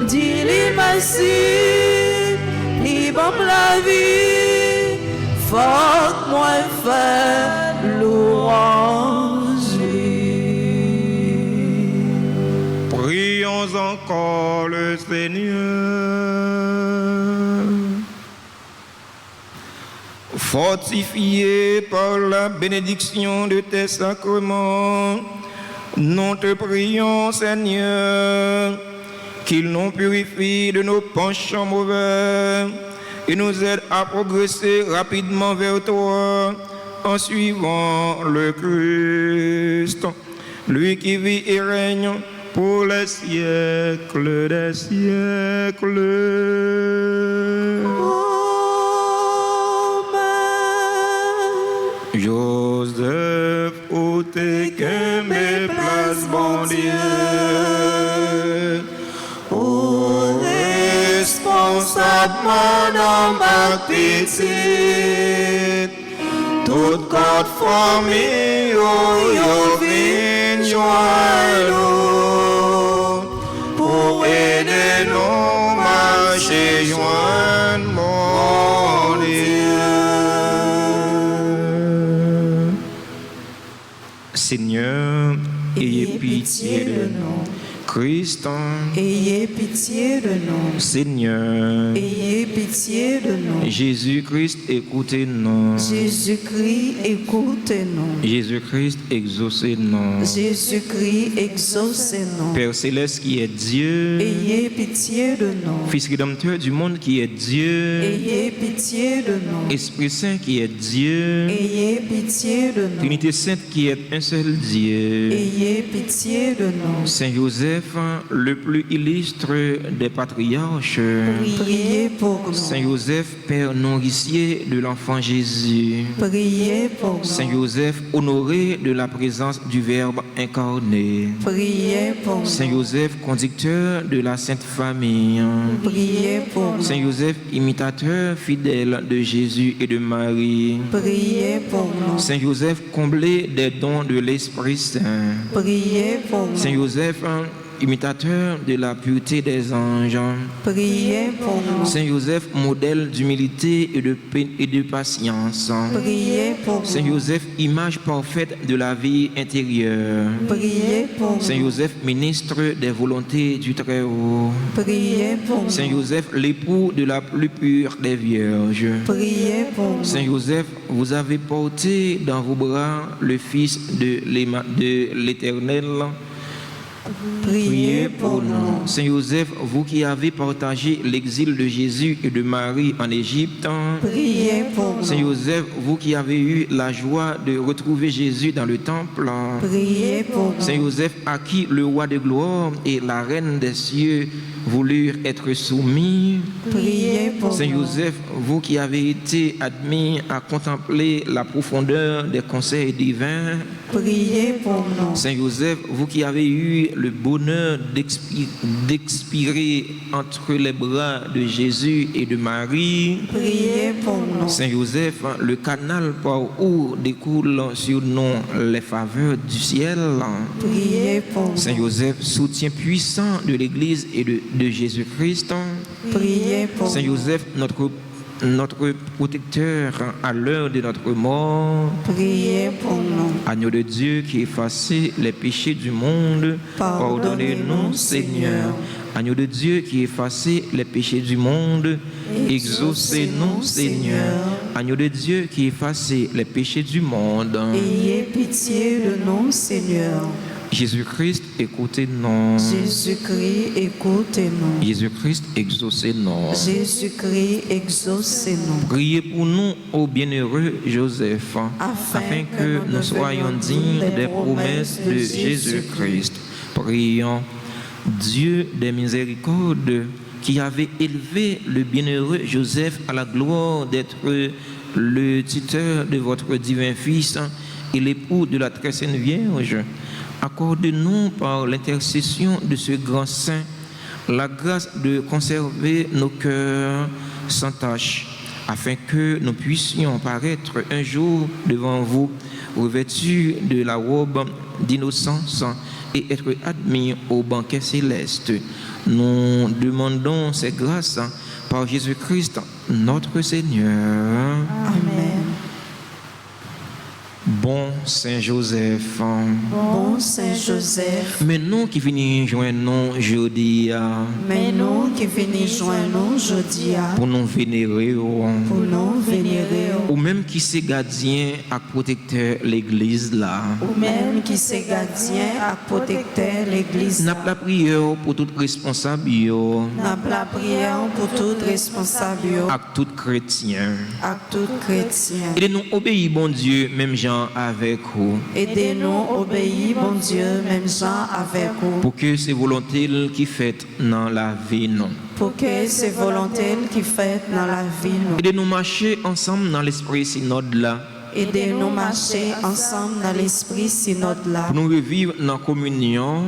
S1: Dis-lui merci, lui-même la vie, faut que moi faire louange lui.
S2: Prions encore le Seigneur. Fortifié par la bénédiction de tes sacrements, nous te prions, Seigneur, qu'ils nous purifient de nos penchants mauvais et nous aident à progresser rapidement vers toi en suivant le Christ, lui qui vit et règne pour les siècles des siècles. Joseph, où t'es que mes places, bon Dieu, ô responsable, mon baptiste, toute côte famille, yo vin joindre pour aider nous marcher joindre mon Dieu. Seigneur, ayez pitié de nous. Christ,
S1: ayez pitié de nous.
S2: Seigneur,
S1: Ayez pitié de nous.
S2: Jésus-Christ, écoutez-nous.
S1: Jésus-Christ, écoutez-nous.
S2: Jésus-Christ, exaucez-nous.
S1: Jésus-Christ, exaucez-nous.
S2: Père céleste qui est Dieu,
S1: Ayez pitié de nous.
S2: Fils rédempteur du monde qui est Dieu,
S1: Ayez pitié de nous.
S2: Esprit Saint qui est Dieu,
S1: Ayez pitié de nous.
S2: Trinité Sainte qui est un seul Dieu,
S1: Ayez pitié de nous.
S2: Saint Joseph, le plus illustre des patriarches,
S1: Priez pour nous.
S2: Saint Joseph, Père nourricier de l'enfant Jésus,
S1: Priez pour
S2: Saint
S1: nous.
S2: Joseph, honoré de la présence du Verbe incarné,
S1: Priez pour
S2: Saint
S1: nous.
S2: Joseph, conducteur de la Sainte Famille,
S1: Priez pour
S2: Saint
S1: nous.
S2: Joseph, imitateur fidèle de Jésus et de Marie,
S1: Priez pour nous.
S2: Saint Joseph, comblé des dons de l'Esprit Saint,
S1: Priez pour
S2: Saint
S1: nous.
S2: Joseph, imitateur de la pureté des anges,
S1: Priez pour nous.
S2: Saint Joseph, modèle d'humilité et de patience,
S1: Priez pour
S2: Saint
S1: nous.
S2: Joseph, image parfaite de la vie intérieure,
S1: Priez pour
S2: Saint
S1: nous.
S2: Joseph, ministre des volontés du Très-Haut,
S1: Priez pour
S2: Saint
S1: nous.
S2: Joseph, l'époux de la plus pure des vierges.
S1: Priez pour nous.
S2: Saint Joseph, vous avez porté dans vos bras le Fils de l'Éternel.
S1: Priez pour nous.
S2: Saint Joseph, vous qui avez partagé l'exil de Jésus et de Marie en Égypte.
S1: Priez pour
S2: Saint
S1: nous.
S2: Joseph, vous qui avez eu la joie de retrouver Jésus dans le temple.
S1: Priez pour
S2: Saint
S1: nous.
S2: Joseph, à qui le roi de gloire et la reine des cieux voulurent être soumis.
S3: Priez pour
S2: Saint
S3: nous.
S2: Joseph, vous qui avez été admis à contempler la profondeur des conseils divins.
S3: Priez pour nous.
S2: Saint Joseph, vous qui avez eu le bonheur d'expirer entre les bras de Jésus et de Marie.
S3: Priez pour nous.
S2: Saint Joseph, le canal par où découlent sur nous les faveurs du ciel.
S3: Priez pour nous.
S2: Saint Joseph, soutien puissant de l'Église et de Jésus-Christ.
S3: Priez pour
S2: Saint
S3: nous.
S2: Joseph, notre protecteur à l'heure de notre mort.
S3: Priez pour nous.
S2: Agneau de Dieu qui effaçait les péchés du monde, pardonnez-nous, Seigneur. Agneau de Dieu qui effaçait les péchés du monde, exaucez-nous, Seigneur. Agneau de Dieu qui effaçait les péchés du monde.
S3: Ayez pitié de nous, Seigneur.
S2: Jésus-Christ, écoutez-nous.
S3: Jésus-Christ, écoutez-nous.
S2: Jésus-Christ, exaucez-nous.
S3: Jésus-Christ, exaucez-nous.
S2: Priez pour nous, ô bienheureux Joseph, afin que nous soyons dignes des promesses de Jésus-Christ. Prions. Dieu des miséricordes, qui avait élevé le bienheureux Joseph à la gloire d'être le tuteur de votre divin Fils et l'époux de la très sainte Vierge, accorde-nous par l'intercession de ce grand saint la grâce de conserver nos cœurs sans tache, afin que nous puissions paraître un jour devant vous, revêtus de la robe d'innocence et être admis au banquet céleste. Nous demandons ces grâces par Jésus-Christ, notre Seigneur.
S3: Amen.
S2: Bon Saint Joseph,
S3: Bon Saint Joseph,
S2: mais nous qui venons joindre nous jeudi
S3: mais nous qui venons joindre nous jeudi
S2: pour nous vénérer,
S3: pour nous vénérer,
S2: ou même qui c'est gardien et protecteur l'église là.
S3: ou même qui c'est gardien et protecteur l'église.
S2: N'a la prière pour tout responsable
S3: N'a la prière pour tout responsable
S2: et tout chrétien.
S3: et tout chrétien.
S2: Et nous obéir bon Dieu même gens avec vous.
S3: Aidez-nous obéir, bon Dieu, même gens avec vous,
S2: Pour que c'est volonté qui fait dans la vie non.
S3: pour que c'est volonté qui fait dans la vie nous.
S2: Et de nous marcher ensemble dans l'esprit synode là.
S3: Aidez-nous marcher ensemble dans l'esprit synode là,
S2: Pour nous revivre dans la communion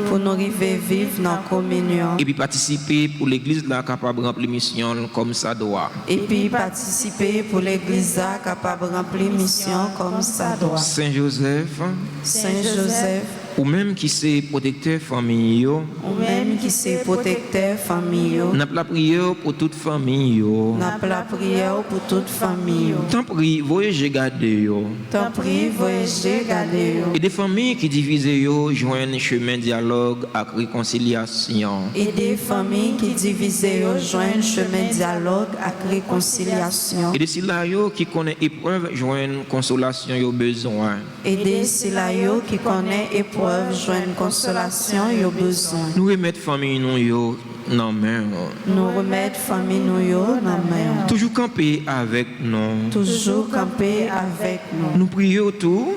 S3: pour nous arriver vivre dans la communion.
S2: et puis participer pour l'église là capable de remplir mission comme ça doit.
S3: Et puis participer pour l'église là, capable de remplir mission comme ça doit.
S2: Saint Joseph,
S3: Saint Joseph,
S2: ou même qui c'est protecteur famille,
S3: ou même qui c'est protecteur famille,
S2: n'a la prière pour toute famille.
S3: n'a la prière pour toute famille.
S2: Tant prie, voyez garder
S3: Tant prie, voyagez, gardez.
S2: et des familles qui divisent joignent chemin dialogue avec réconciliation.
S3: Et des familles qui divisées joignent chemin dialogue avec réconciliation.
S2: Et des silayo qui connaissent épreuve joignent consolation et besoin.
S3: Et des silayo qui connaissent épreuve joignent consolation et besoin.
S2: Nous remettre famille nous yo dans main.
S3: Nous remettre famille nous dans la main.
S2: Toujours camper avec nous.
S3: Toujours camper avec nous.
S2: Nous prions tout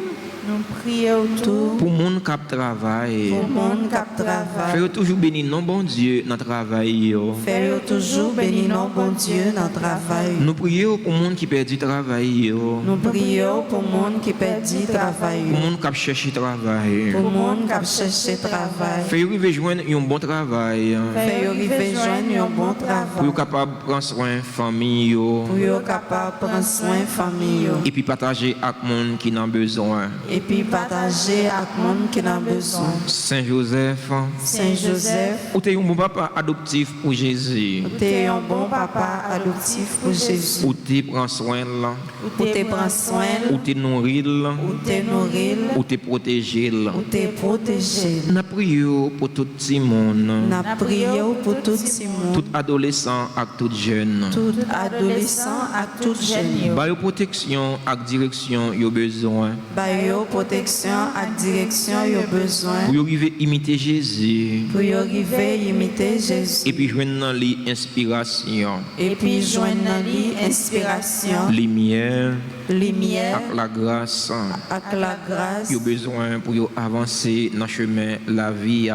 S3: Nous prions tout
S2: pour monde qui travaille.
S3: pour le monde qui travaille.
S2: Faire toujours bénir non bon Dieu dans le travail.
S3: Faire toujours bénir nos bon Dieu dans le travail.
S2: Nous prions pour monde qui perd du travail.
S3: Nous prions pour le monde qui perd du travail.
S2: Pour monde qui cherche travail.
S3: Pour le monde qui cherche travail.
S2: Faire arriver joindre un bon travail.
S3: Faire arriver joindre un bon travail.
S2: Pour être capable de prendre soin de famille.
S3: Pour être capable de prendre soin de famille.
S2: Et puis partager avec les gens qui en ont besoin.
S3: Et puis partager avec le monde qui en a besoin.
S2: Saint Joseph,
S3: Saint Joseph,
S2: ou t'es un bon papa adoptif pour Jésus.
S3: tu es un bon papa adoptif pour Jésus.
S2: Ou t'es prend soin là.
S3: Ou tu prends soin,
S2: Ou t'es nourri là.
S3: ou tu nourris,
S2: Ou t'es protégé là.
S3: ou tu protégé.
S2: Nous prions pour tout le monde.
S3: Nous prions pour tout le monde,
S2: Tout adolescent et tout jeune.
S3: tout adolescent et tout jeune.
S2: Ba yo protection et direction yo besoin.
S3: Bayo protection et direction, yo besoin.
S2: Pour yo arriver imiter Jésus.
S3: Pour y arriver imiter Jésus.
S2: Et puis joindre dans les inspiration,
S3: Et puis joindre dans lui inspiration,
S2: lumière
S3: lumière,
S2: et la grâce.
S3: avec la grâce.
S2: Yo besoin pour yo avancer dans le chemin la vie.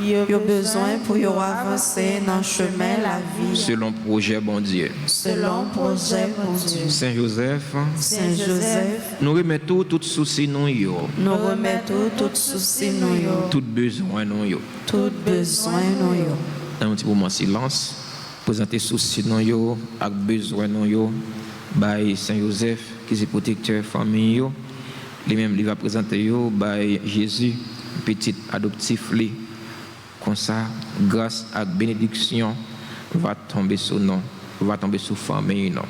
S3: yo besoin pour yo avancer dans le chemin la vie.
S2: Selon projet, bon Dieu.
S3: Selon projet, bon Dieu.
S2: Saint Joseph,
S3: Saint Joseph,
S2: nous remettons tout souci nous yo.
S3: nous remettons tout souci nous yo.
S2: Tout besoin nous yo.
S3: Tout besoin nous yo.
S2: Dans un petit moment de silence, présenter souci nous yo, avec besoin nous yo, by Saint Joseph, qui est protecteur famille yo. Lui-même, il va présenter yo, by Jésus, petit adoptif li. Comme ça, grâce à la bénédiction, va tomber sur nous, va tomber sur la famille. Non.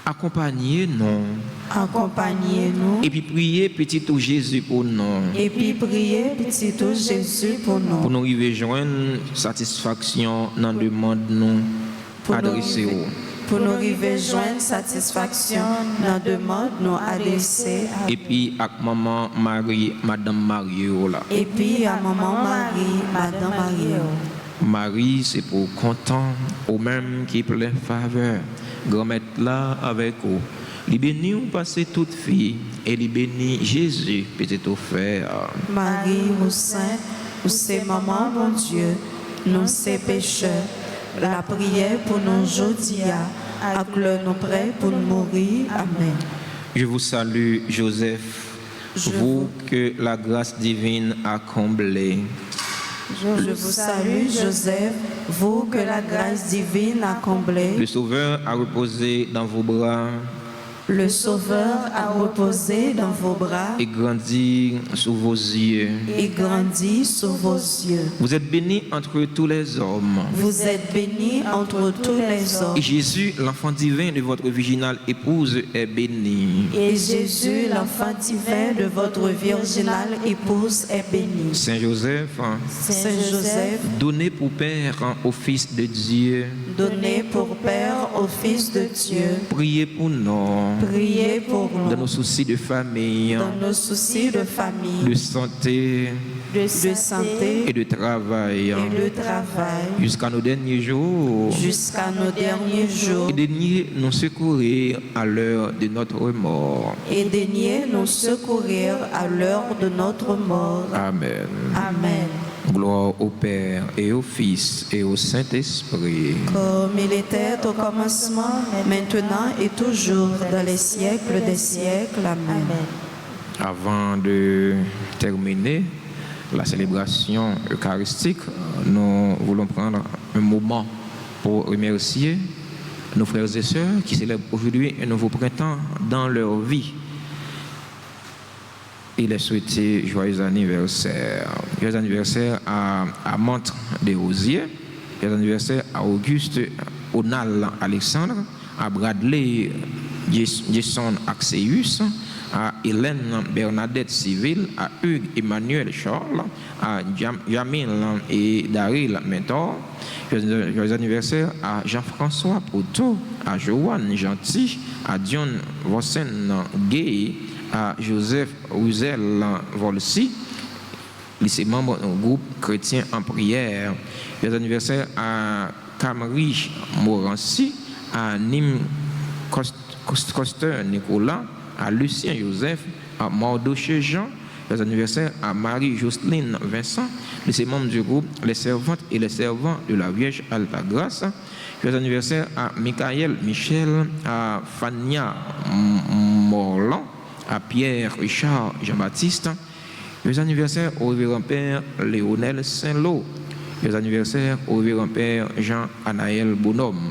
S2: Accompagnez-nous.
S3: Accompagnez-nous.
S2: Et puis priez petit tout Jésus pour nous.
S3: Et puis priez petit tout Jésus pour nous.
S2: Pour nous arriver joindre satisfaction dans le demande nous adressée.
S3: Pour nous arriver joindre satisfaction dans le demande nous adressée.
S2: Et puis à maman Marie, Madame Marie là.
S3: Et puis à maman Marie, Madame Marie.
S2: Marie, c'est pour content, au même qui plein faveur. Grand-mère là avec vous. Il bénit ou passer toute fille et il bénit Jésus, petit offert.
S3: Marie, ou sainte, ou c'est maman, mon Dieu, nous c'est pécheurs. La prière pour nous aujourd'hui, à nous prêts pour nous mourir. Amen.
S2: Je vous salue, Joseph, vous que la grâce divine a comblé.
S3: Je vous salue, Joseph, vous que la grâce divine a comblé.
S2: Le Sauveur a reposé dans vos bras.
S3: Le Sauveur a reposé dans vos bras
S2: Et grandi sous vos yeux.
S3: et grandi sous vos yeux.
S2: Vous êtes bénie entre tous les hommes.
S3: Vous êtes bénie entre tous les hommes.
S2: Et Jésus, l'enfant divin de votre virginale épouse, est béni.
S3: Et Jésus, l'enfant divin de votre virginale épouse, est béni.
S2: Saint Joseph,
S3: Saint Joseph,
S2: donné pour Père au Fils de Dieu,
S3: donné pour Père au Fils de Dieu,
S2: priez pour nous.
S3: priez pour
S2: Dans nos
S3: nous,
S2: soucis de famille,
S3: dans nos soucis de famille,
S2: de santé
S3: de santé
S2: et de travail,
S3: et de travail,
S2: jusqu'à nos derniers jours.
S3: jusqu'à nos derniers jours,
S2: Et daignez nous secourir à l'heure de notre mort.
S3: et daignez nous secourir à l'heure de notre mort.
S2: Amen.
S3: Amen.
S2: Gloire au Père et au Fils et au Saint-Esprit.
S3: Comme il était au commencement, maintenant et toujours, dans les siècles des siècles. Amen.
S2: Avant de terminer la célébration eucharistique, nous voulons prendre un moment pour remercier nos frères et sœurs qui célèbrent aujourd'hui un nouveau printemps dans leur vie. Il est souhaité joyeux anniversaire. Joyeux anniversaire à Montre des Rosiers. Joyeux anniversaire à Auguste Onal Alexandre, à Bradley Jason Axeus, à Hélène Bernadette Civil, à Hugues Emmanuel Charles, à Jamil et Daryl Mentor. Joyeux anniversaire à Jean-François Poutot, à Joanne Gentil, à Dion Vossen Gay, à Joseph Ruzel Volsi, lycée membre du groupe chrétien en prière. Joyeux anniversaire à Camry Morancy, à Nîmes Coster Nicolas, à Lucien Joseph, à Mardoché Jean. Joyeux anniversaire à Marie-Jocelyne Vincent, lycée membre du groupe Les Servantes et les Servants de la Vierge Alta Grâce. Joyeux anniversaire à Michael Michel, à Fania Morlan, à Pierre Richard Jean-Baptiste. Joyeux anniversaire au révérend Père Léonel Saint-Lô. Joyeux anniversaire au révérend Père Jean-Anaël Bonhomme.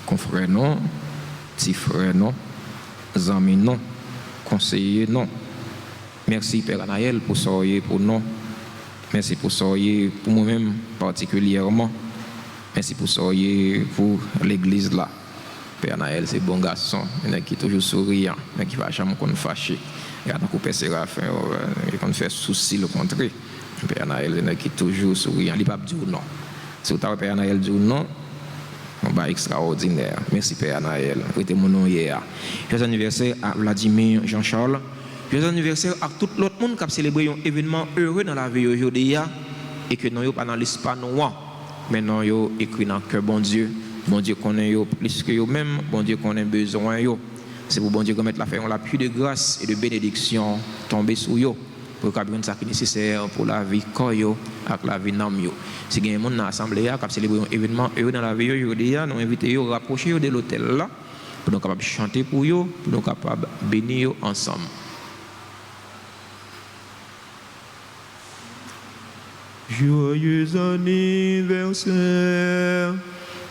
S2: Confrère non, petit frère non, amis non, conseiller non. Merci Père Anaël pour soyez pour nous. Merci pour soyez pour moi-même particulièrement. Merci pour soyez pour l'église là. Père Anaël, c'est bon garçon, il est qui toujours souriant, il qui va jamais qu'on fâché. Il y a beaucoup de Séraphin, qu'on fait souci le contraire. Père Anaël, il est qui toujours souriant, il ne peut pas dire non. Si vous avez Père Anaël dit non, on va extraordinaire. Merci Père Anaël. C'était mon nom hier. Joyeux anniversaire à Vladimir Jean-Charles. Joyeux anniversaire à tout l'autre monde qui a célébré un événement heureux dans la vie aujourd'hui et que nous n'avons pas dans l'espace noir, mais nous avons écrit dans le cœur bon Dieu. Bon Dieu connaît yo plus que yo même, bon Dieu connaît besoin yo. C'est pour bon Dieu remettre la fait la pluie de grâce et de bénédiction tomber sur eux pour qu'on ait ça qui est nécessaire pour la vie corps et la vie d'âme. Si il y a des gens dans l'assemblée qui ont célébré un événement dans la vie, nous invitons à rapprocher de l'hôtel là pour nous capables chanter pour eux, pour nous capables bénir ensemble. Joyeux anniversaire,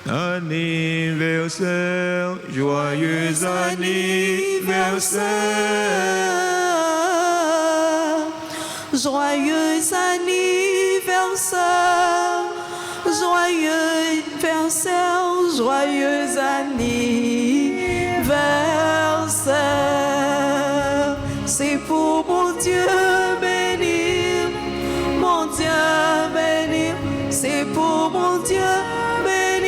S2: anniversaire, joyeux anniversaire,
S1: joyeux anniversaire, joyeux anniversaire, joyeux anniversaire. C'est pour mon Dieu béni, mon Dieu béni, c'est pour mon Dieu béni,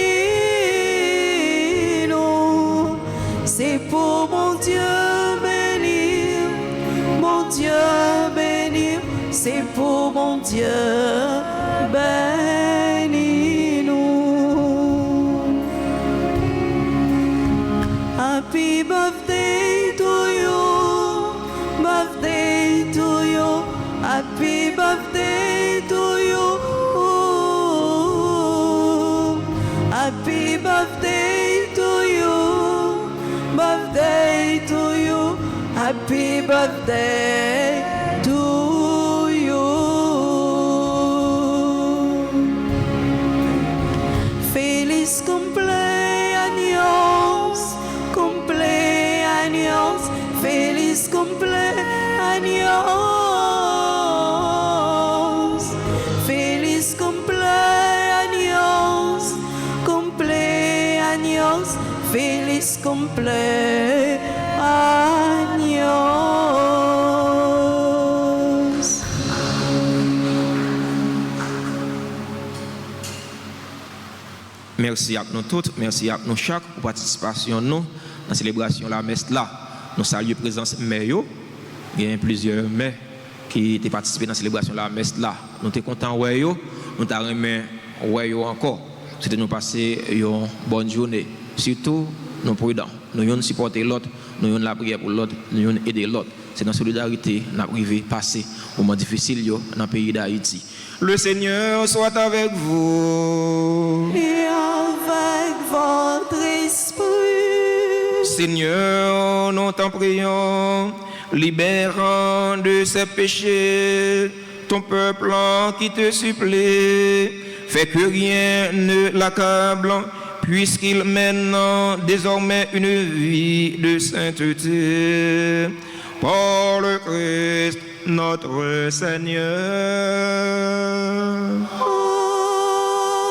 S1: non, c'est pour mon Dieu béni, mon Dieu béni, c'est pour mon Dieu béni, nous. Happy birthday to you, birthday to you, happy birthday to you, happy birthday to you, birthday to you, happy birthday to you. Feliz cumpleaños, cumpleaños, feliz cumpleaños, feliz cumpleaños, cumpleaños, feliz cumpleaños.
S2: Merci à nous toutes, merci à nous chaque pour participation nous dans la célébration de la messe là. Nous saluons la présence de mère. Il y a plusieurs mères qui ont participé dans la célébration de la messe là. Nous sommes contents de vous, nous t'aimons encore. C'était nous passer une bonne journée. Surtout, nous prudents. Nous supporter l'autre, nous la prière pour l'autre, nous aider l'autre. C'est dans la solidarité que nous arrivons à passer au moment difficile dans le pays d'Haïti. Le Seigneur soit avec vous.
S1: Et avec votre esprit.
S2: Seigneur, nous t'en prions, libérant de ses péchés ton peuple qui te supplie. Fais que rien ne l'accable, puisqu'il mène désormais une vie de sainteté. Par le Christ, notre Seigneur.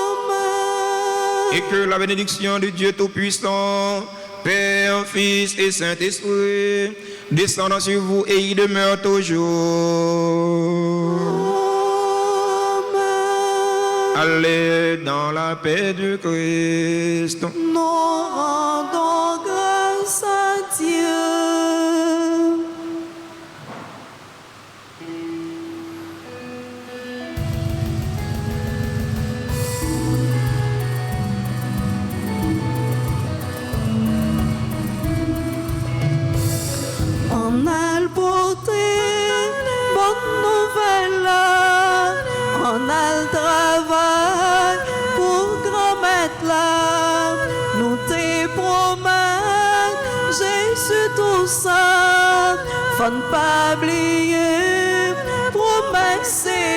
S1: Amen.
S2: Et que la bénédiction de Dieu Tout-Puissant, Père, Fils et Saint-Esprit, descendant sur vous et y demeure toujours.
S1: Amen.
S2: Allez dans la paix du Christ.
S1: Nous rendons grâce à Dieu. On a le porté, bonne nouvelle, on a le travail pour grand-mettre là. Nous te promettons, Jésus tout ça, faut ne pas oublier, promesse c'est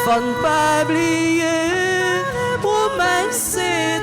S1: faut ne pas oublier, promesse c'est